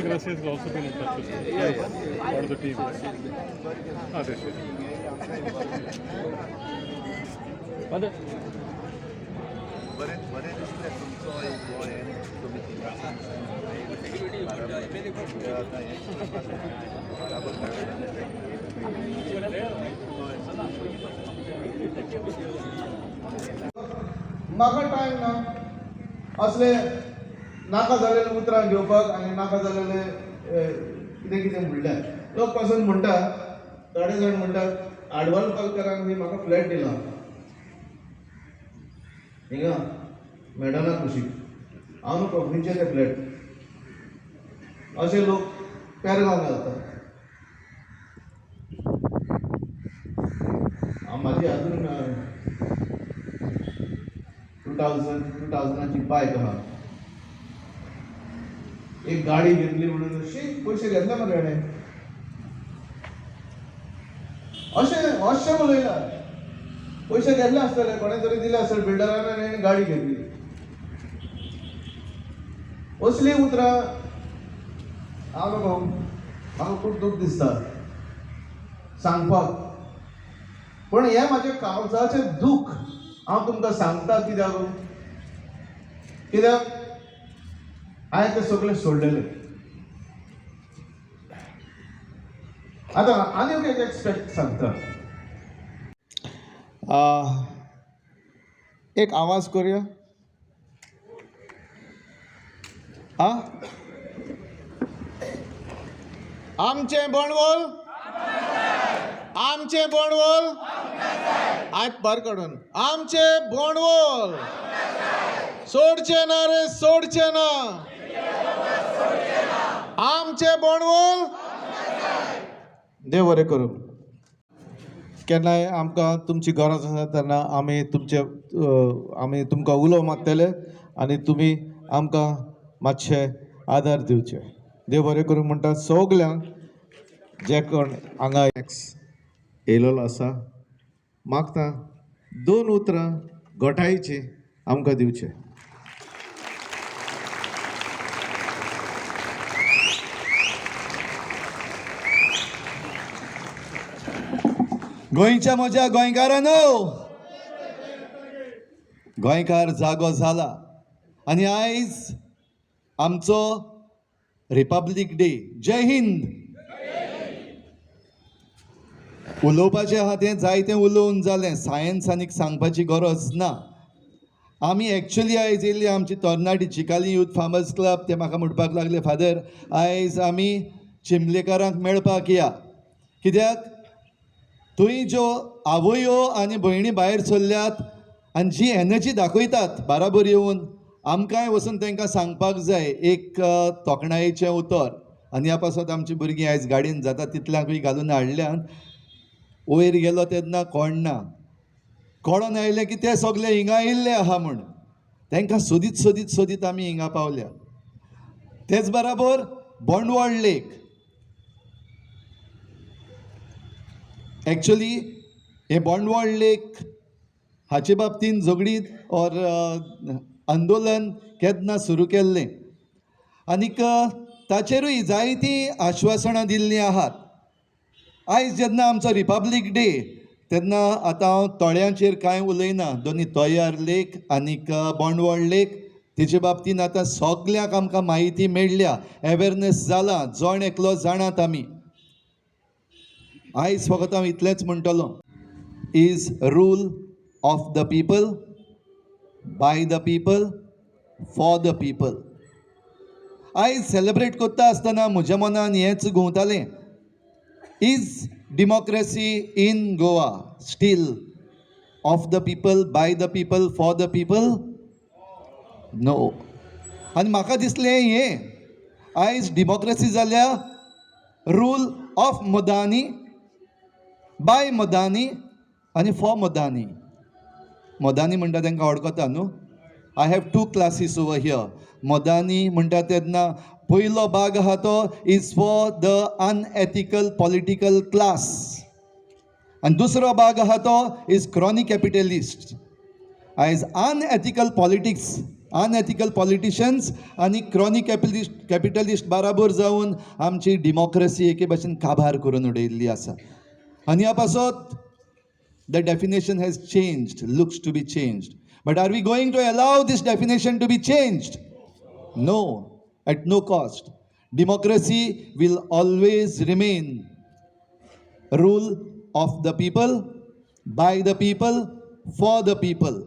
Gracia has also been in touch with you. Yeah. Or the team. Ah, that's it. Mother. बरेच दिसले तुमचो एक हो हे कमिटी म्हाका टायम ना असले नाका जालेले उतरां घेवपाक आनी नाका जालेले कितें कितें म्हणल्यार लोक पासून म्हणटा थोडे जाण म्हणटात आडवाल पालकरांक बी म्हाका फ्लॅट दिला हिंगा मेडना कुशीक हांव न्हू खंयचे ते फ्लॅट अशे लोक पेरगांव घालतात हांव म्हाजी अजून 2000ची बायक आहा एक गाडी घेतली म्हणून अशी पयशे घेतले मरे हेणे अशें उलयला पयशे घेतले आसतले कोणे तरी दिले आसतले बिल्डरान आनी हेणें गाडी घेतली असली उतरां हांव न्हू म्हाका खूब दूख दिसता सांगपाक पूण हें म्हाजें काळजाचें दूख हांव तुमकां सांगता कित्याक हांवें तें सगळें सोडलेलें आतां आनीक एक एक्सपेक्ट सांगता एक आवाज करूया आमचें बणवल आमचें बणवल आयक भायर काडून आमचें बणवल सोडचें ना रे सोडचें ना आमचें बणवल देव बरें करूं केन्नाय आमकां तुमची गरज आसा तेन्ना आमी तुमकां उलोव मागतले आनी तुमी आमकां मातशे आदार दिवचे देव बरें करूं म्हणटा सगल्यांक जे कोण हांगा येयलेलो आसा मागता 2 उतरां घोटायेची आमकां दिवचे गोंयच्या म्हज्या गोंयकारांनो गोंयकार जागो जाला आनी आयज आमचो रिपब्लीक डे जय हिंद उलोवपाचें आहा तें जायतें उलोवन जालें सायन्स आनीक सांगपाची गरज ना आमी एक्चुअली आयज येयल्ली आमची तरणाटी चिकाली यूथ फार्मर्स क्लब ते म्हाका म्हणपाक लागले फादर आयज आमी चिमलेकारांक मेळपाक या कित्याक थंय ज्यो आवयो आनी भयणी भायर सरल्यात आनी जी एनर्जी दाखयतात बाराबर येवन आमकांय वचून तांकां सांगपाक जाय एक तोखणायेचें उतर आनी ह्या पासत आमची भुरगीं आयज गाडयेन जाता तितल्यांकूय घालून हाडल्यान वयर गेलो तेन्ना कोणना कळोन आयलें की ते सगळे हिंगा येयल्ले आहा म्हूण तांकां सोदीत सोदीत सोदीत आमी हिंगा पावल्या तेच बराबर बोंडवळ लेक एक्चुअली हे बोंडवळ लेक हाचे बाबतीन झगडीत और आंदोलन केन्ना सुरू केल्लें आनीक ताचेरूय जायतीं आश्वासनां दिल्लीं आहात आयज जेन्ना आमचो रिपब्लीक डे तेन्ना आतां हांव तळ्यांचेर कांय उलयना दोनी तोयार लेक आनीक बोंडवळ लेक तेजे बाबतीन आतां सगल्यांक आमकां म्हायती मेळ्ळ्या अवेरनेस जाला जण एकलो जाणात आमी आयज फकत हांव इतलेंच म्हणटलों is rule of the people by the people for the people आयज सेलेब्रेट करता आसतना म्हज्या मनान हेंच घुंवतालें is democracy in Goa still of the people by the people for the people नो आनी म्हाका दिसलें हें आयज डेमोक्रेसी जाल्या रूल ऑफ मदानी बाय मदानी आनी फॉर मदानी मदानी म्हणटा तांकां वळखता न्हू I have 2 classes over here मदानी म्हणटा तेन्ना पयलो भाग आहा तो is for the unethical political class आनी दुसरो भाग आहा तो इज क्रॉनिक कॅपिटलिस्ट आयज अनएथिकल पॉलिटिक्स अनएथिकल पॉलिटिशियन्स आनी क्रॉनिक कॅपिटलिस्ट बाराबर जावन आमची डेमोक्रेसी एके भाशेन काबार करून उडयल्ली आसा. आनी ह्या पासत the definition has changed, looks to be changed. But are we going to allow this definition to be changed? No, at no cost. Democracy will always remain rule of the people, by the people, for the people.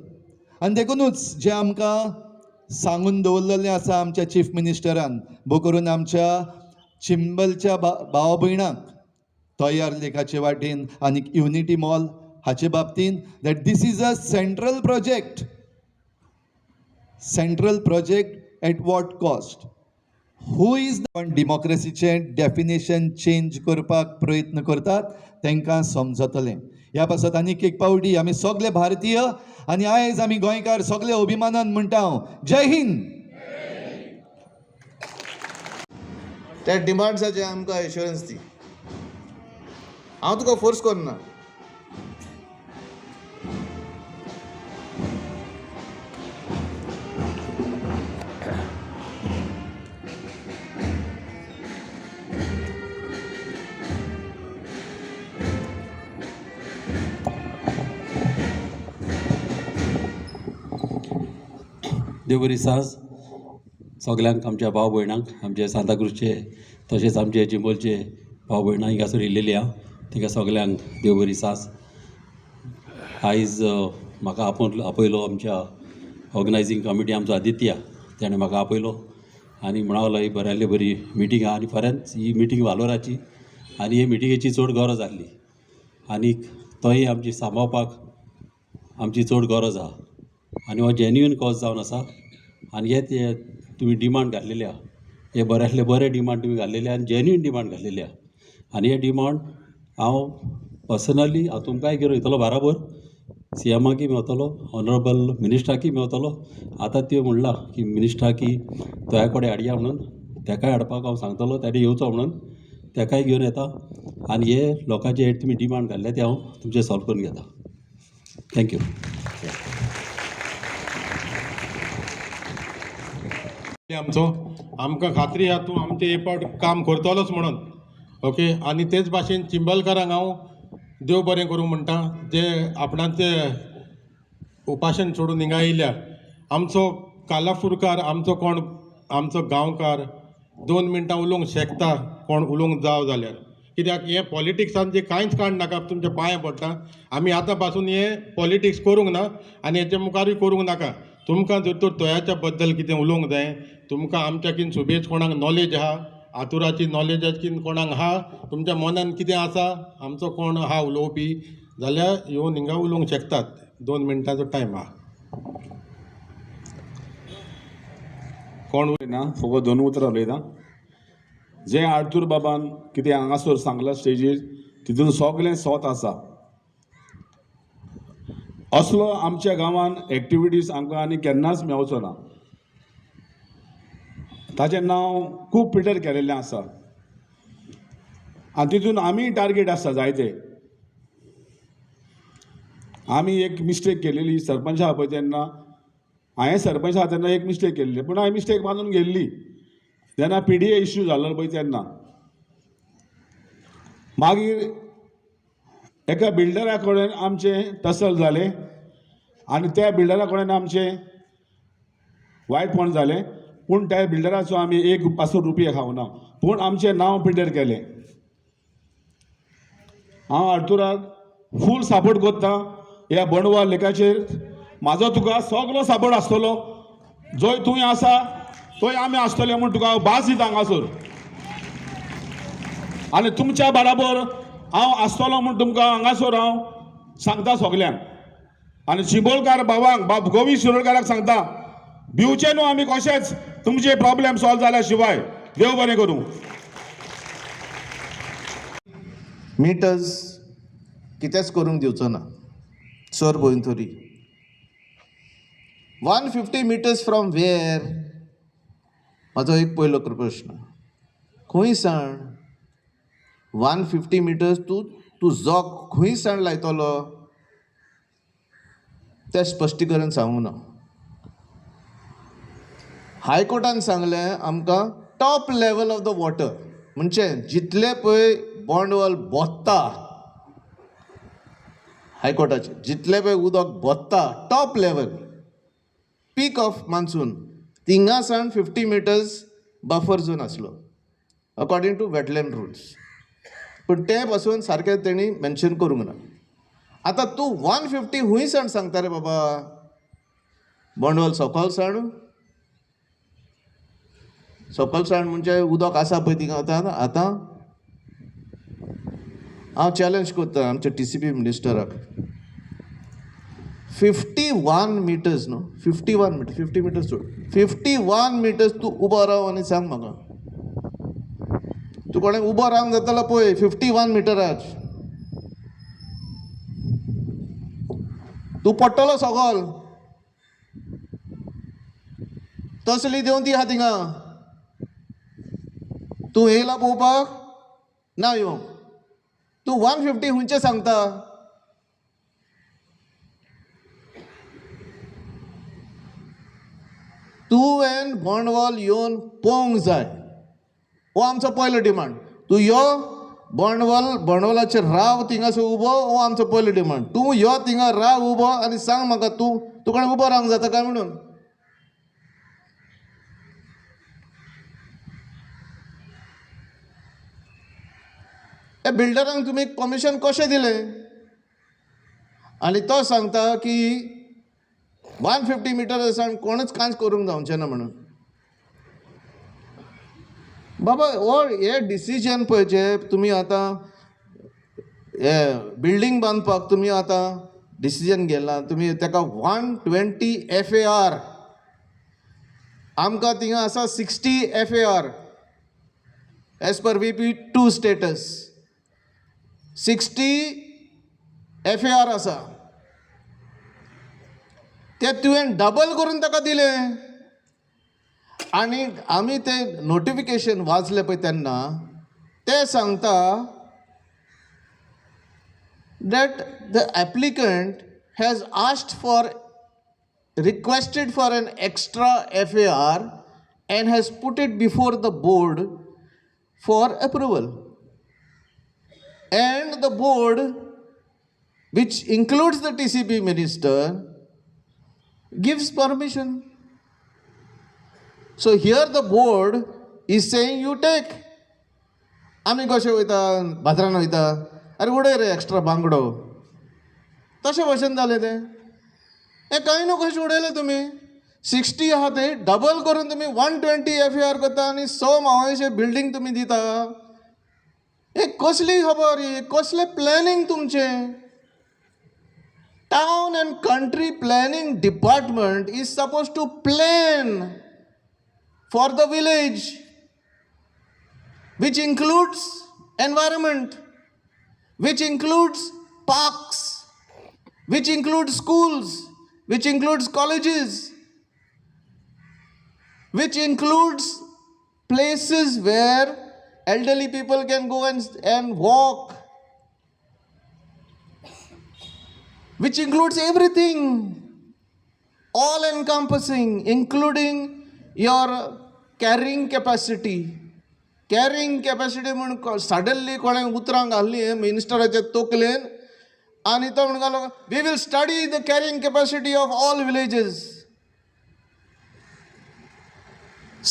आनी देखूनच जे आमकां सांगून दवरलेलें आसा आमच्या chief मिनिस्टरान, भोव करून आमच्या चिंबलच्या भाव भयणांक तयार लेखाचे वाटेन आनी युनिटी मॉल हाचे बाबतीन, that this is a central project at what cost? Who is the डेमोक्रेसीचें डेफिनेशन चेंज करपाक प्रयत्न करतात तांकां समजतलें. ह्या पासत आनीक एक पावटी आमी सगळे भारतीय आनी आयज आमी गोंयकार सगळे अभिमानान म्हणटा जय हिंद. त्या डिमांड्साचे आमकां एश्युरन्स दी. हांव तुका फोर्स करना. देव बरी साज सगल्यांक आमच्या भाव भयणांक आमचे सांताक्रूजचे तशेंच आमचे चिंबोलचे भाव भयणां हिंगासर येयलेली आहा तांकां सगल्यांक देव बरी साज. आयज म्हाका आपयलो आमच्या ऑर्गनायझींग कमिटी आमचो आदित्य ताणें म्हाका आपयलो आनी म्हणालो ही बऱ्यांतली बरी मिटींग आहा आनी खरेंच ही मिटींग वालोराची आनी हे मिटिंगेची चड गरज आसली आनीक तोय आमची सांबाळपाक आमची चड गरज आहा आनी हो जेन्युइन कॉज जावन आसा. आनी हे तुमी डिमांड घातलेले आहा, हे बऱ्यांतले बरे डिमांड तुमी घातलेले आनी जेन्युइन डिमांड घातलेले आहा. आनी हे डिमांड हांव पर्सनली हांव तुमकांय घेवन बराबर CMाकय मेवतलो, ऑनरेबल मिनिस्टराकय मेवतलो. आतां त्यो म्हणला की मिनिस्टराकी तोया कडेन हाडया म्हणून, ताकाय हाडपाक हांव सांगतलो, ताणें येवचो म्हणून ताकाय घेवन येता आनी हे लोकांचे तुमी डिमांड घाल्ले ते हांव तुमचे सॉल्व करून घेता. थँक्यू. आमकां खात्री आहा तूं आमचे हे पावट काम करतलोच म्हणून. ओके. आनी तेच भाशेन चिंबलकारांक हांव देव बरें करूं म्हणटा जे आपणाचे उपाशन सोडून हिंगा येयल्या. आमचो कालाफुरकार आमचो गांवकार 2 मिनटां उलोवंक शकता कोण उलोवंक जाव जाल्यार. कित्याक हे पॉलिटिक्सान जे कांयच काण नाका, तुमच्या पांयां पडटा. आमी आतां पासून हे पॉलिटिक्स करूंक ना आनी हेच्या मुखारूय करूंक नाका. तुमकां जर तर तोयाच्या बद्दल कितें उलोवंक जाय, तुमकां आमच्याकीन सुबेज कोणाक नॉलेज आहा, आतुराची नॉलेजाकीन कोणाक आहा, तुमच्या मनान कितें आसा, आमचो कोण आहा उलोवपी जाल्यार येवन हिंगा उलोवंक शकतात. 2 मिनटांचो टायम आहा. कोण उलयना, फकत 2 उतरां उलयता. जें आर्थूर बाबान कितें हांगासर सांगलां स्टेजीर तितून सगळें सोत आसा. असलो आमच्या गांवान एक्टिविटीज आमकां आनी केन्नाच मेवचो ना. ताचें नांव खूब पिटर केलेलें आसा आनी तितून आमी टार्गेट आसा जायते. आमी एक मिस्टेक केलेली सरपंच आहा पळय तेन्ना, हांवें सरपंच आहा तेन्ना एक मिस्टेक केल्ली, पूण हांवें मिस्टेक मानून गेल्ली जेन्ना PDA इश्यू जाल्लो पळय तेन्ना. मागीर एका बिल्डरा कडेन आमचें टसल जालें आनी त्या बिल्डरा कडेन आमचें वायटपण जालें, पूण त्या बिल्डराचो आमी 1 पासून रुपया खावना, पूण आमचें नांव पिड्ड्यार केलें. हांव आर्थुराक फूल सपोर्ट करता ह्या बंडवाळ लेखाचेर. म्हाजो तुका सगळो सपोर्ट आसतलो, जंय तुवें आसा थंय आमी आसतले म्हूण तुका हांव भास दिता हांगासर. आनी तुमच्या बराबर हांव आसतलो म्हूण तुमकां हांगासर हांव सांगता सगल्यांक. आनी चिंबोलकार भावांक गोवी शिरोडकाराक सांगता, भिवचे न्हू आमी कशेंच तुमचे प्रॉब्लेम सॉल्व जाल्या शिवाय. देव बरें करूं. मिटर्स कितेंच करूंक दिवचो ना सर पळोवन तरी. 150 मिटर्स फ्रॉम वेअर? म्हाजो एक पयलो प्रश्न. खंय साण 150 मिटर्स तूं जोक खंय साण लायतलो तें स्पश्टीकरण सांगूं ना. हायकोर्टान सांगलें आमकां top level of the water म्हणजे जितले पळय बोंडवल बोत्ता हायकोर्टाचे जितले पळय उदक बोत्ता top level peak of monsoon थिंगासान 50 मिटर्स बफर झोन आसलो अकॉर्डिंग टू वेटलँड रुल्स पूण ते पासून सारकें तेणी मेन्शन करूंक ना आतां तूं 150 हुंयसाण सांगता रे बाबा बोंडवल सकयल साण म्हणजे उदक आसा पळय थिंगा आतां हांव चॅलेंज करता आमच्या TCP मिनिस्टराक 51 मिटर्स न्हू 51 मिटर्स 50 मिटर्स सोड 51 मिटर्स तूं उबो राव आनी सांग म्हाका तूं कोणें उबो रावंक जातालो पळय 51 मिटरार तूं पडटलो सकयल तसली देंवती आहा थिंगा तूं येयला पळोवपाक ना येवंक तूं 150 हुंयचे सांगता तुवें बोंडवल येवन पळोवंक जाय हो आमचो पयलो डिमांड तूं यो बोंडवलाचेर राव थिंगासर उबो हो आमचो पयलो डिमांड तूं यो थिंगा राव उबो आनी सांग म्हाका तूं कोणें उबो रावंक जाता काय म्हणून हे बिल्डरांक तुमी कमिशन कशें दिलें आनी तो सांगता की 150 मिटर सावन कोणूच कांयच करूंक जावचें ना म्हणून बाबा हो हे डिसिजन पळय जे तुमी आतां हे बिल्डींग बांदपाक तुमी आतां डिसिजन घेतला तुमी ताका 120 FAR आमकां थिंगा आसा 60 FAR as per VP2 status 60 FAR आसा ते तुवें डबल करून ताका दिलें आनी आमी ते नोटिफिकेशन वाचलें पळय तेन्ना ते सांगता that the applicant has asked for requested for an extra FAR and has put it before the board for approval and the board which includes the TCP minister gives permission. So here the board is saying you take. आमी कशें वयता बाजारान वयता अरे उडय रे extra बांगडो तशें भशेन जालें तें हें कांय न्हू कशें उडयलें तुमी 60 आहा ते डबल करून तुमी 120 FAR करता आनी 100 मावयेचें बिल्डींग तुमी दिता हे कसली खबर ही कसलें प्लॅनिंग तुमचें town and country planning department is supposed to plan for the village which includes environment, which includes parks, which includes schools, which includes colleges, which includes places where elderly people can go and walk, which includes everything, all encompassing, including your carrying capacity. Carrying capacity म्हणून suddenly कोणें उतरांक घाल्ली मिनिस्टराच्या तोकलेन आनी तो म्हणून we will study the carrying capacity of all villages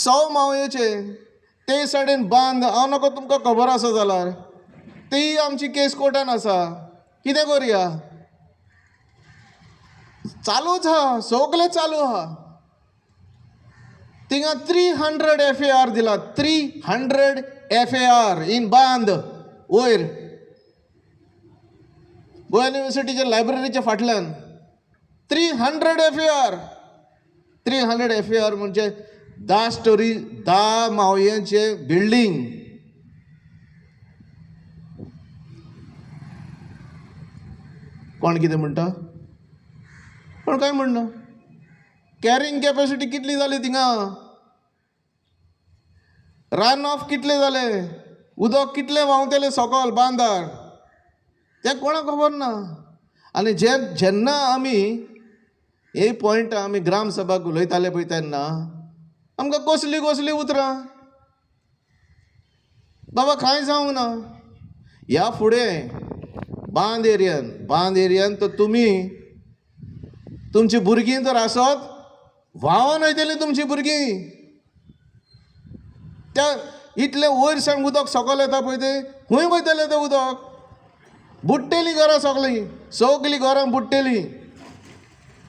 100 मावयेचे ते सायडीन बांद हांव नको तुमकां खबर आसा जाल्यार ती आमची केस कोर्टान आसा कितें करुया चालूच आहा सगळें चालू आहा थिंगा 300 FAR दिला 300 FAR इन बांद वयर गोवा युनिव्हर्सिटीच्या लायब्ररीच्या फाटल्यान 300 FAR म्हणजे 10 स्टोरी 10 मावयांचे बिल्डींग कोण कितें म्हणटा कोण काय म्हणना कॅरिंग कॅपॅसिटी कितली जाली थिंगा रन ऑफ कितले जाले उदक कितले व्हांवतले सकयल बांदार तें कोणाक खबर ना आनी जेन्ना आमी हे पॉयंट आमी ग्राम सभाक उलयताले पळय तेन्ना आमकां कसली कसली उतरां बाबा कांय जावंक ना. ह्या फुडें बांद एरियान तर तुमची भुरगीं तर आसत व्हांवोन वयतलीं तुमचीं भुरगीं. त्या इतलें वयर सावन उदक सकयल येता पळय तें खंय वयतलें तें उदक. बुडटेलीं घरां सगलीं घरां बुडटेलीं.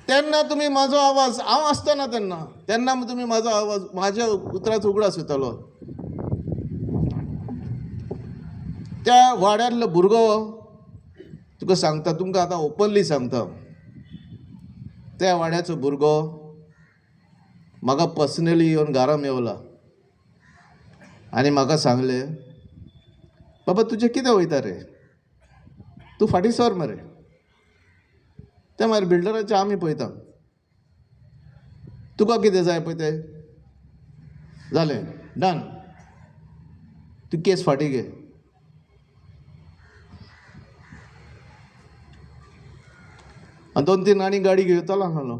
तेन्ना तुमी म्हाजो आवाज, हांव आसतना तेन्ना तुमी म्हाजो आवाज म्हाज्या उतराचो उगडास येतलो. त्या वाड्यांतलो भुरगो तुका सांगता, तुमकां आतां ओपनली सांगता, त्या वाड्याचो भुरगो म्हाका पर्सनली येवन घरा मेवला आनी म्हाका सांगलें, बाबा तुजें कितें वयता रे, तूं फाटीं सर मरे. ते मागीर बिल्डराचें आमी पळयता, तुका कितें जाय पळय तें जालें, डन, तूं केस फाटीं घे. आनी 2-3 आनी गाडी घेतलो आसलो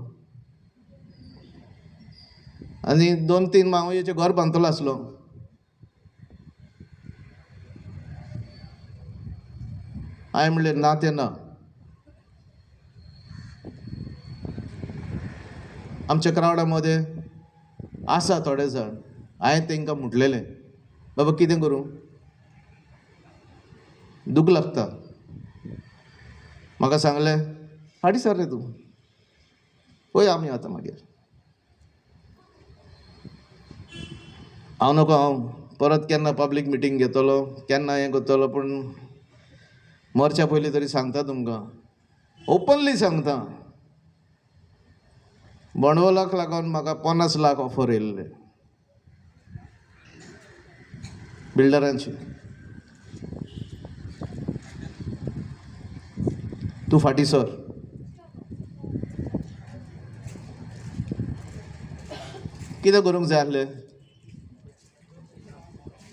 आनी 2-3 मावयेचें घर बांदतलो आसलो. हांवें म्हणलें ना तें ना. आमच्या क्रावडा मदें आसा थोडे जाण. हांवें तांकां म्हटलेलें, बाबा कितें करूं, दूख लागता. म्हाका सांगलें, फाटीं सर रे तूं, पळय आमी आतां मागीर. हांव परत केन्ना पब्लीक मिटींग घेतलो, केन्ना हें करतलो, पूण मरच्या पयलीं तरी सांगता तुमकां, ओपनली सांगता, भांडवलाक लागून म्हाका 50 लाख ऑफर येयल्ले बिल्डरांची. तूं फाटीं सर. कितें करूंक जाय आसलें,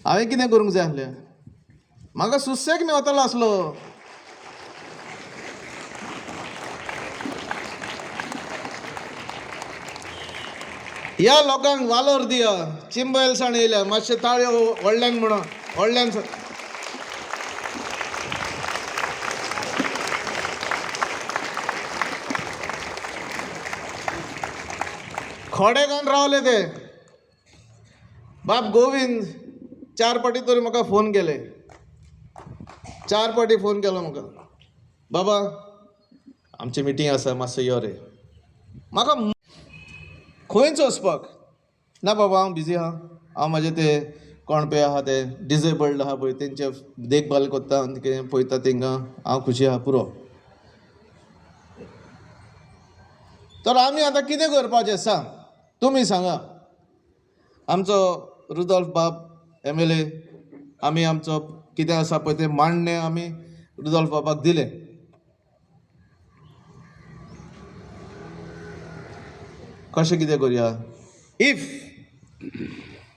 हांवें कितें करूंक जाय आसलें, म्हाका सुसेग मेवतलो आसलो. ह्या लोकांक वालोर दिया, चिंबलसाण येयल्या, मातशे ताळयो व्हडल्यान म्हणो, व्हडल्यान. खोडेगांव रावले ते बाब गोविंद 4 पाटी तरी म्हाका फोन केले, 4 पाटी फोन केलो म्हाका, बाबा आमची मिटींग आसा, मातसो यो रे. म्हाका खंयच वचपाक ना बाबा, हांव बिजी आहा, हांव म्हाजें ते कोणपे आहा ते डिजेबल्ड आहा पळय तेंचे देखभाल कोत्ता आनी कितें पळयता तांकां हांव खुशी आहा पुरो. तर आमी आतां कितें करपाचें सांग, तुमी सांगा. आमचो रुदोल्फ बाब MLA, आमी आमचो कितें आसा पळय तें मांडणें आमी रुदोल्फ बाबाक दिलें. कशें कितें करया. If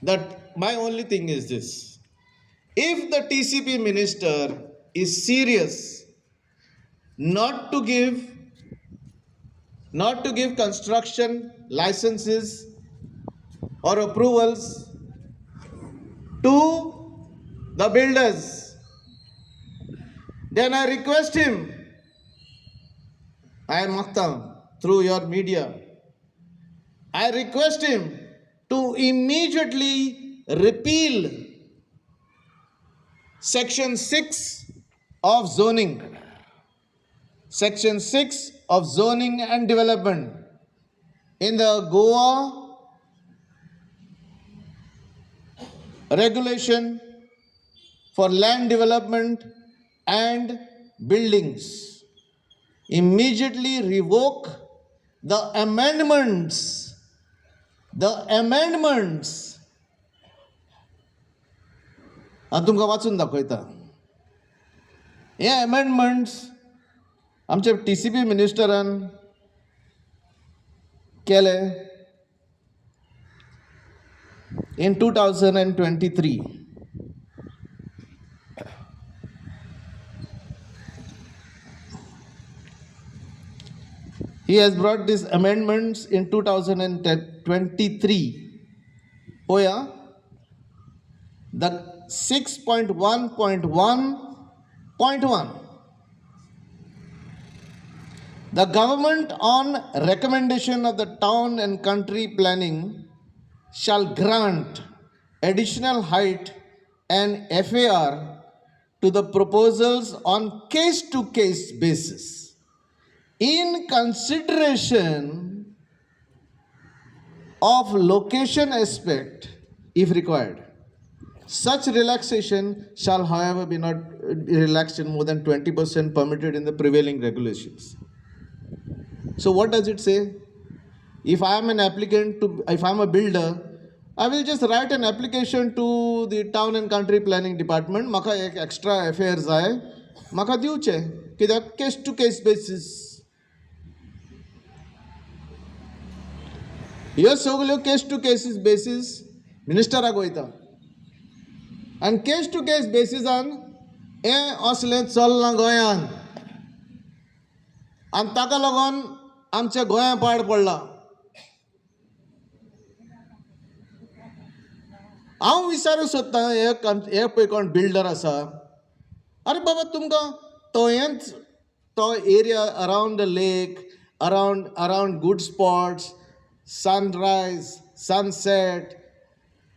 that my only thing is this, if the TCP minister is serious not to give construction licenses or approvals to the builders, then I request him, I am Makhtam through your media, I request him to immediately repeal Section 6 of zoning. Section 6 of zoning and development in the Goa regulation for land development and buildings. Immediately revoke the amendments. हांव तुमकां वाचून दाखयता. हे amendments आमचे TCP मिनिस्टरान केले in 2023. He has brought these amendments in 2023 पळया the 6.1.1.1 The government on recommendation of the town and country planning shall grant additional height and FAR to the proposals on case-to-case basis in consideration of location aspect if required. Such relaxation shall however be not relaxed in more than 20% permitted in the prevailing regulations. So what does it say? If I am an applicant if I am a builder, I will just write an application to the town and country planning department. Maka ek extra FAR जाय म्हाका दिवचे कित्याक केस to case basis. ह्यो सगल्यो केस to cases basis मिनिस्टराक वयता आनी केस to केस बेसिसान हें असलें चलना गोंयांत आनी ताका लागून आमच्या गोंया पाड पडला. हांव विचारूंक सोदतां हे पळय कोण बिल्डर आसा, अरे बाबा तुमकां तो area around the lake, around good spots, sunrise, sunset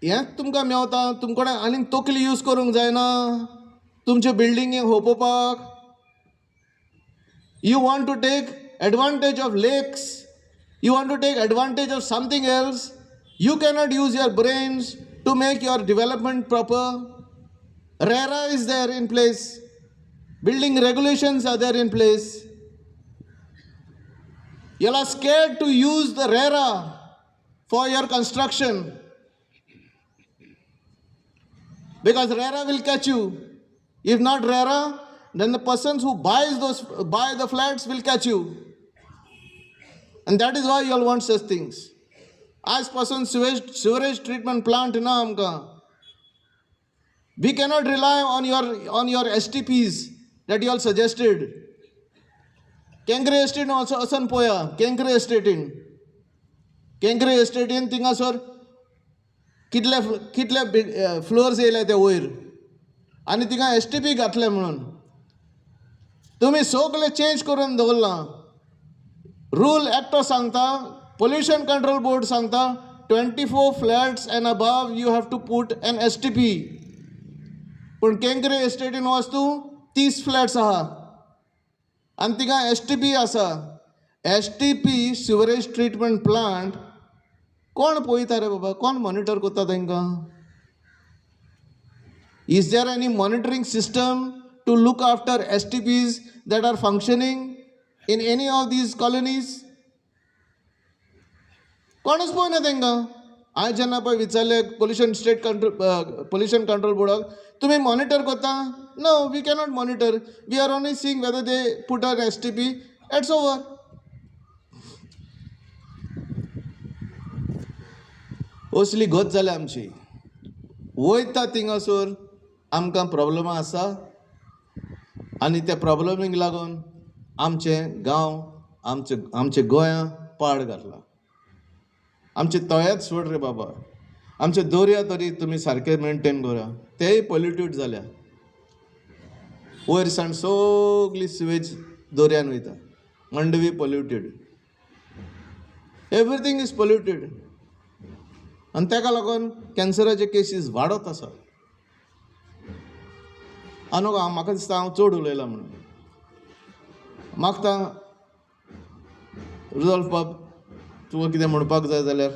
हेंच तुमकां मेवता. तुमकडे आनीक तकली यूज करूंक जायना तुमचे बिल्डिंगेक होपोवपाक. You want to take advantage of lakes, you want to take advantage of something else, you cannot use your brains to make your development proper. RERA is there in place, building regulations are there in place. You are scared to use the RERA for your construction because RERA will catch you. If not RERA, then the persons who buy the flats will catch you. And that is why you all want such things. As person sewerage treatment plant na amka. We cannot rely on your STPs that you all suggested. Kengre estate also asan poya. Kengre estate in tingasor कितले floors येयले ते वयर आनी तिका STP घातले म्हणून तुम्ही सगळे चेंज करून दवरला. रूल एक्टो सांगता, पोल्युशन कंट्रोल बोर्ड सांगता 24 flats and above you have to put an STP. पूण केंकरे एस्टेटीन वच तूं 30 फ्लॅट्स आहा आनी तिका STP आसा. STP सिवरेज ट्रीटमेंट प्लांट कोण पळयता रे बाबा, कोण मॉनिटर करता तांकां? Is there any monitoring system to look after STPs that are functioning in any of these colonies? कोणच पळयना तांकां. हांवें जेन्ना पळय विचारलें पोल्युशन कंट्रोल बोर्डाक, तुमी मॉनिटर करता? No, we cannot monitor. We are only seeing whether they put an STP. It's over. असली गत जाल्या आमची. वयता थिंगासोर आमकां प्रॉब्लमां आसा आनी त्या प्रॉब्लमीक लागून आमचे गांव आमचे गोंया पाड घातला. आमचे तळ्यात सोड रे बाबा, आमचे दर्या तरी तुमी सारके मेंटेन करा, तेय पोल्युटेड जाल्या. वयर सावन सगळी सिवेज दर्यान वयता. Mandavi polluted, everything is polluted आनी ताका लागून कॅन्सराचे केसीस वाडत आसा. म्हाका दिसता हांव चड उलयलां म्हणून. मागता रिजॉल्व तुका कितें म्हणपाक जाय जाल्यार